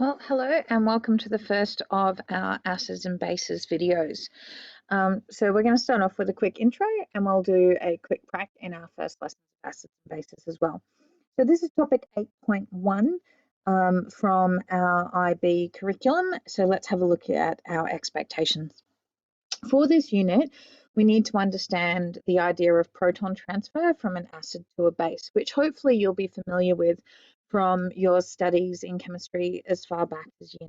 Well, hello and welcome to the first of our acids and bases videos. So we're going to start off with a quick intro and we'll do a quick prac in our first lesson of acids and bases as well. So this is topic 8.1 from our IB curriculum. So let's have a look at our expectations. For this unit, we need to understand the idea of proton transfer from an acid to a base, which hopefully you'll be familiar with from your studies in chemistry as far back as year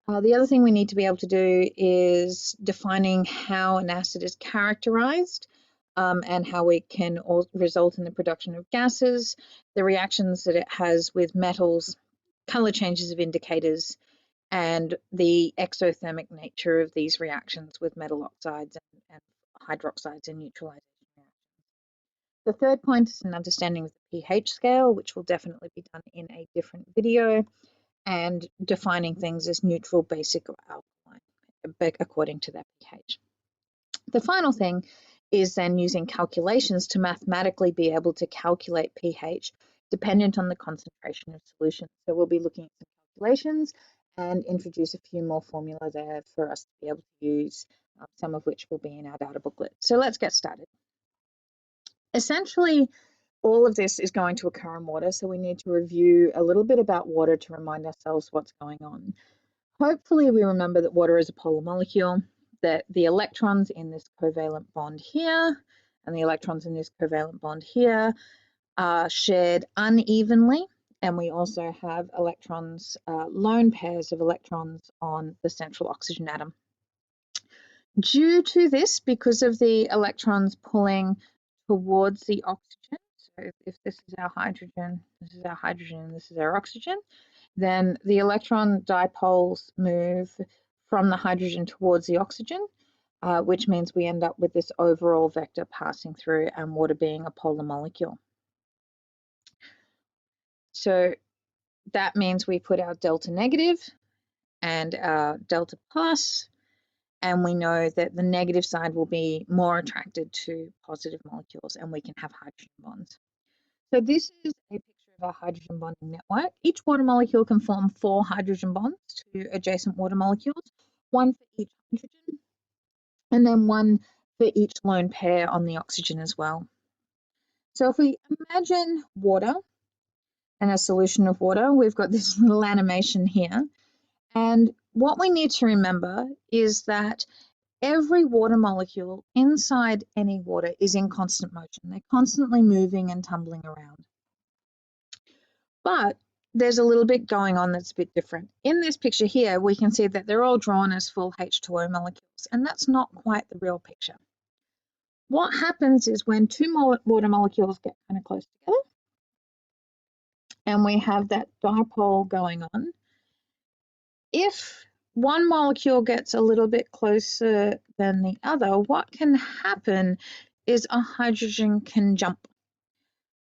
9. The other thing we need to be able to do is defining how an acid is characterized and how it can result in the production of gases, the reactions that it has with metals, color changes of indicators, and the exothermic nature of these reactions with metal oxides and hydroxides and neutralization reactions. The third point is an understanding of the pH scale, which will definitely be done in a different video, and defining things as neutral, basic, or alkaline according to their pH. The final thing is then using calculations to mathematically be able to calculate pH dependent on the concentration of solution. So we'll be looking at some calculations and introduce a few more formula there for us to be able to use, some of which will be in our data booklet. So let's get started. Essentially, all of this is going to occur in water, so we need to review a little bit about water to remind ourselves what's going on. Hopefully we remember that water is a polar molecule, that the electrons in this covalent bond here and the electrons in this covalent bond here are shared unevenly, and we also have electrons, lone pairs of electrons on the central oxygen atom. Due to this, because of the electrons pulling towards the oxygen, so if this is our hydrogen, this is our hydrogen, and this is our oxygen, then the electron dipoles move from the hydrogen towards the oxygen, which means we end up with this overall vector passing through and water being a polar molecule. So that means we put our delta negative and our delta plus, and we know that the negative side will be more attracted to positive molecules and we can have hydrogen bonds. So this is a picture of our hydrogen bonding network. Each water molecule can form 4 hydrogen bonds to adjacent water molecules, 1 for each hydrogen, and then 1 for each lone pair on the oxygen as well. So if we imagine water and a solution of water, we've got this little animation here. And what we need to remember is that every water molecule inside any water is in constant motion. They're constantly moving and tumbling around. But there's a little bit going on that's a bit different. In this picture here, we can see that they're all drawn as full H2O molecules, and that's not quite the real picture. What happens is when 2 water molecules get kind of close together, and we have that dipole going on, if one molecule gets a little bit closer than the other, what can happen is a hydrogen can jump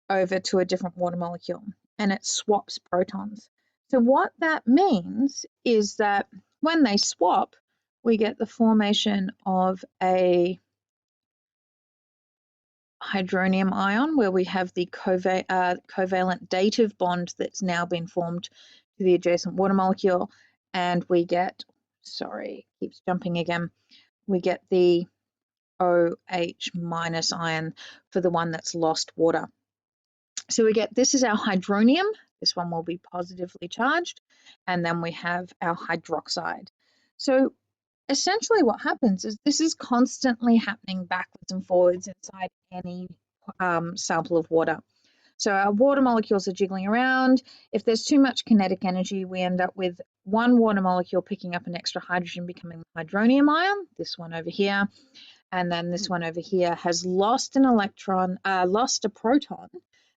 over to a different water molecule and it swaps protons. So what that means is that when they swap, we get the formation of a hydronium ion where we have the covalent dative bond that's now been formed to the adjacent water molecule, and we get, sorry, keeps jumping again, we get the OH minus ion for the one that's lost water. So we get, this is our hydronium, this one will be positively charged, and then we have our hydroxide. So essentially what happens is this is constantly happening backwards and forwards inside any sample of water. So our water molecules are jiggling around. If there's too much kinetic energy, we end up with one water molecule picking up an extra hydrogen, becoming the hydronium ion, this one over here, and then this one over here has lost an electron, lost a proton,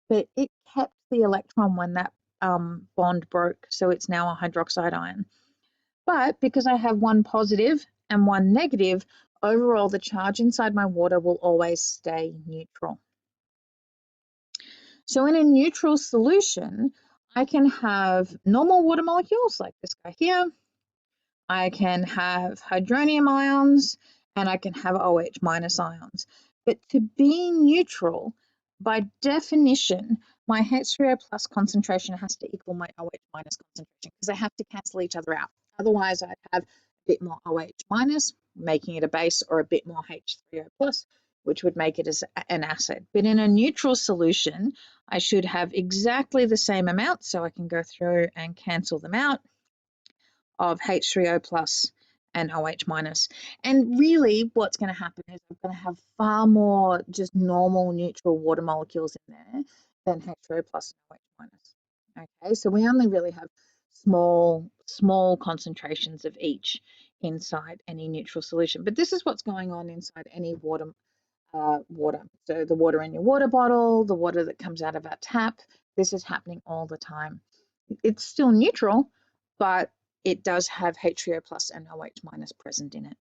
but it kept the electron when that bond broke, so it's now a hydroxide ion. But because I have one positive and one negative, overall the charge inside my water will always stay neutral. So in a neutral solution, I can have normal water molecules like this guy here. I can have hydronium ions, and I can have OH minus ions. But to be neutral, by definition, my H3O plus concentration has to equal my OH minus concentration because they have to cancel each other out. Otherwise, I'd have a bit more OH minus, making it a base, or a bit more H3O plus, which would make it as an acid. But in a neutral solution, I should have exactly the same amount, so I can go through and cancel them out, of H3O plus and OH minus. And really what's going to happen is I'm going to have far more just normal neutral water molecules in there than H3O plus and OH minus. Okay, so we only really have small concentrations of each inside any neutral solution. But this is what's going on inside any water. So the water in your water bottle, the water that comes out of our tap, this is happening all the time. It's still neutral, but it does have H3O plus and OH minus present in it.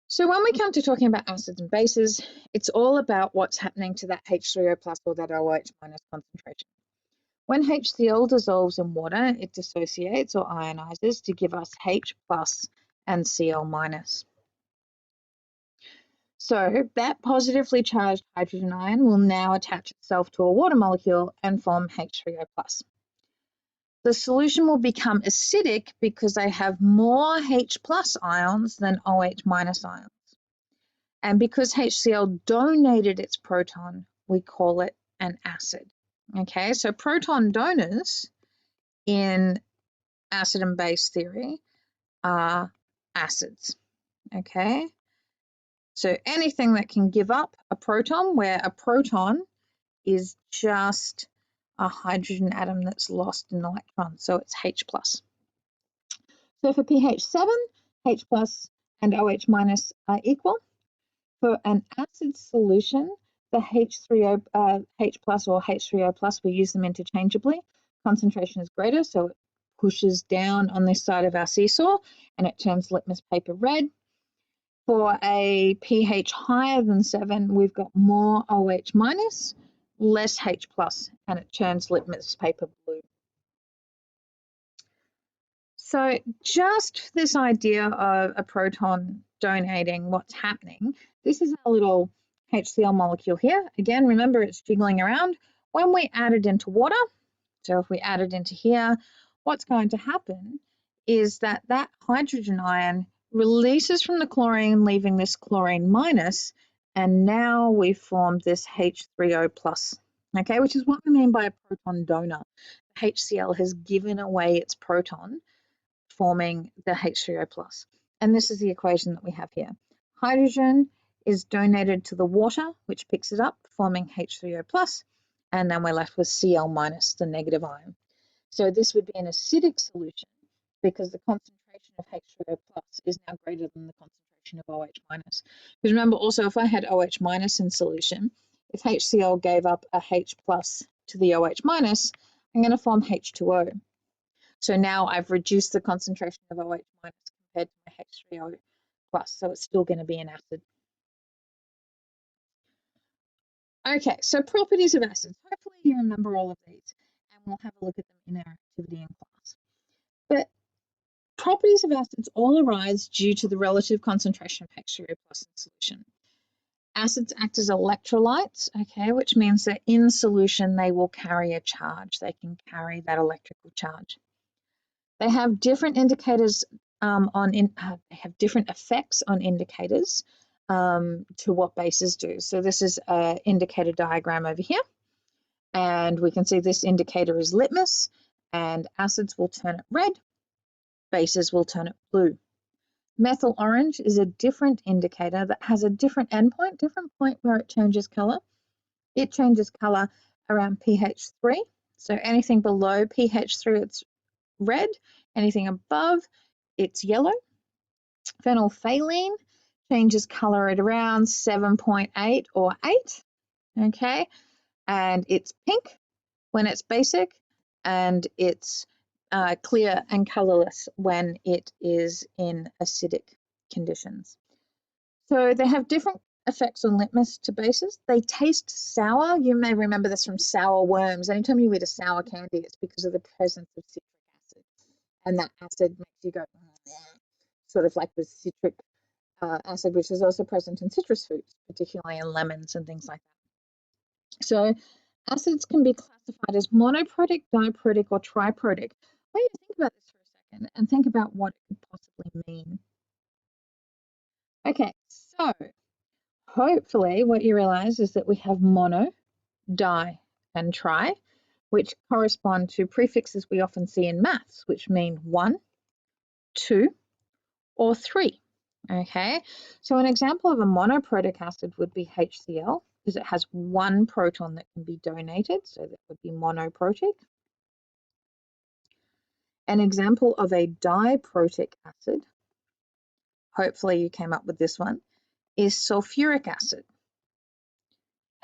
So when we come to talking about acids and bases, it's all about what's happening to that H3O plus or that OH minus concentration. When HCl dissolves in water, it dissociates or ionizes to give us H plus and Cl minus. So that positively charged hydrogen ion will now attach itself to a water molecule and form H3O plus. The solution will become acidic because they have more H plus ions than OH minus ions. And because HCl donated its proton, we call it an acid. Okay, so proton donors in acid and base theory are acids. Okay, so anything that can give up a proton, where a proton is just a hydrogen atom that's lost an electron, so it's H plus. So for pH 7, H plus and OH minus are equal. For an acid solution, the H3O, H plus or H3O plus, we use them interchangeably. Concentration is greater, so it pushes down on this side of our seesaw and it turns litmus paper red. For a pH higher than 7, we've got more OH minus, less H plus, and it turns litmus paper blue. So just this idea of a proton donating what's happening, this is our little HCl molecule here. Again, remember it's jiggling around. When we add it into water, so if we add it into here, what's going to happen is that that hydrogen ion releases from the chlorine, leaving this chlorine minus, and now we form this H3O plus, okay, which is what we mean by a proton donor. HCl has given away its proton, forming the H3O plus. And this is the equation that we have here. Hydrogen is donated to the water, which picks it up, forming H3O plus, and then we're left with Cl minus, the negative ion. So this would be an acidic solution because the concentration of H3O plus is now greater than the concentration of OH minus. Because remember also, if I had OH minus in solution, if HCl gave up a H plus to the OH minus, I'm going to form H2O. So now I've reduced the concentration of OH minus compared to my H3O plus, so it's still going to be an acid. Okay, so properties of acids. Hopefully you remember all of these, and we'll have a look at them in our activity in class. But properties of acids all arise due to the relative concentration of H3O plus in solution. Acids act as electrolytes, okay, which means that in solution they will carry a charge. They can carry that electrical charge. They have different indicators they have different effects on indicators to what bases do. So this is an indicator diagram over here, and we can see this indicator is litmus, and acids will turn it red, bases will turn it blue. Methyl orange is a different indicator that has a different endpoint, different point where it changes color. It changes color around pH 3. So anything below pH 3, it's red. Anything above, it's yellow. Phenolphthalein changes color at around 7.8 or 8, okay? And it's pink when it's basic, and it's clear and colorless when it is in acidic conditions. So they have different effects on litmus to bases. They taste sour. You may remember this from sour worms. Anytime you eat a sour candy, it's because of the presence of citric acid. And that acid makes you go, sort of like the citric acid, which is also present in citrus fruits, particularly in lemons and things like So acids can be classified as monoprotic, diprotic, or triprotic. I want you to think about this for a second and think about what it could possibly mean. Okay, so hopefully what you realize is that we have mono, di, and tri, which correspond to prefixes we often see in maths, which mean 1, 2, or 3. Okay, so an example of a monoprotic acid would be HCl, because it has one proton that can be donated, so that would be monoprotic. An example of a diprotic acid, hopefully you came up with this one, is sulfuric acid,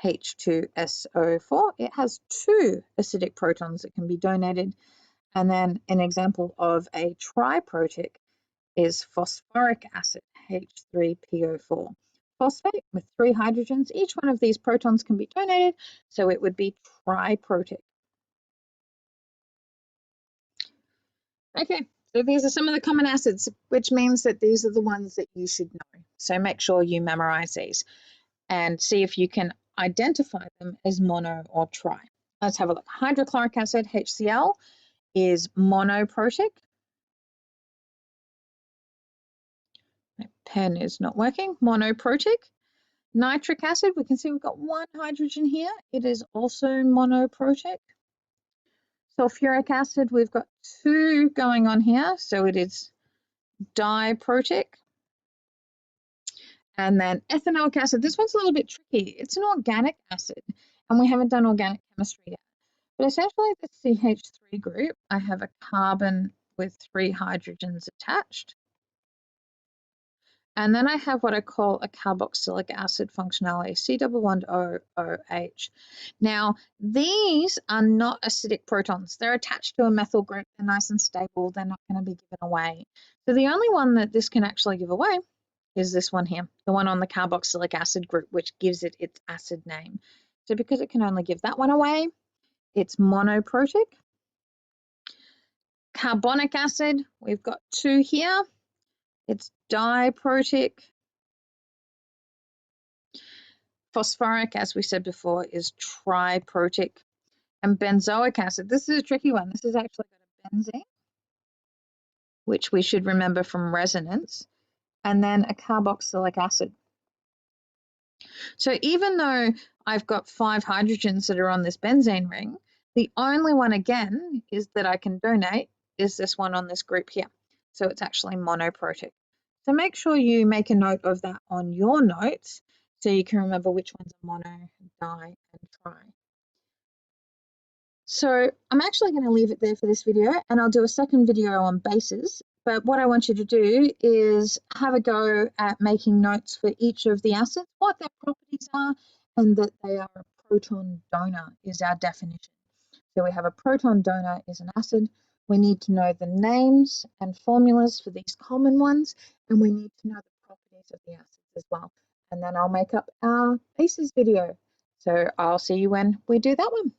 H2SO4. It has two acidic protons that can be donated. And then an example of a triprotic is phosphoric acid, H3PO4. Phosphate with 3 hydrogens. Each one of these protons can be donated, so it would be triprotic. Okay, so these are some of the common acids, which means that these are the ones that you should know. So make sure you memorize these and see if you can identify them as mono or tri. Let's have a look. Hydrochloric acid, HCl, is monoprotic. My pen is not working. Monoprotic. Nitric acid, we can see we've got 1 hydrogen here. It is also monoprotic. Sulfuric acid, we've got 2 going on here, so it is diprotic. And then ethanoic acid, this one's a little bit tricky. It's an organic acid, and we haven't done organic chemistry yet. But essentially, the CH3 group, I have a carbon with 3 hydrogens attached. And then I have what I call a carboxylic acid functionality, C11OOH. Now, these are not acidic protons. They're attached to a methyl group. They're nice and stable. They're not going to be given away. So the only one that this can actually give away is this one here, the one on the carboxylic acid group, which gives it its acid name. So because it can only give that one away, it's monoprotic. Carbonic acid, we've got 2 here. It's diprotic. Phosphoric, as we said before, is triprotic. And benzoic acid, this is a tricky one. This is actually got a benzene, which we should remember from resonance, and then a carboxylic acid. So even though I've got 5 hydrogens that are on this benzene ring, the only one again is that I can donate is this one on this group here. So it's actually monoprotic. So make sure you make a note of that on your notes so you can remember which ones are mono, di, and tri. So I'm actually going to leave it there for this video, and I'll do a second video on bases. But what I want you to do is have a go at making notes for each of the acids, what their properties are, and that they are a proton donor is our definition. So we have a proton donor is an acid. We need to know the names and formulas for these common ones, and we need to know the properties of the acids as well. And then I'll make up our bases video. So I'll see you when we do that one.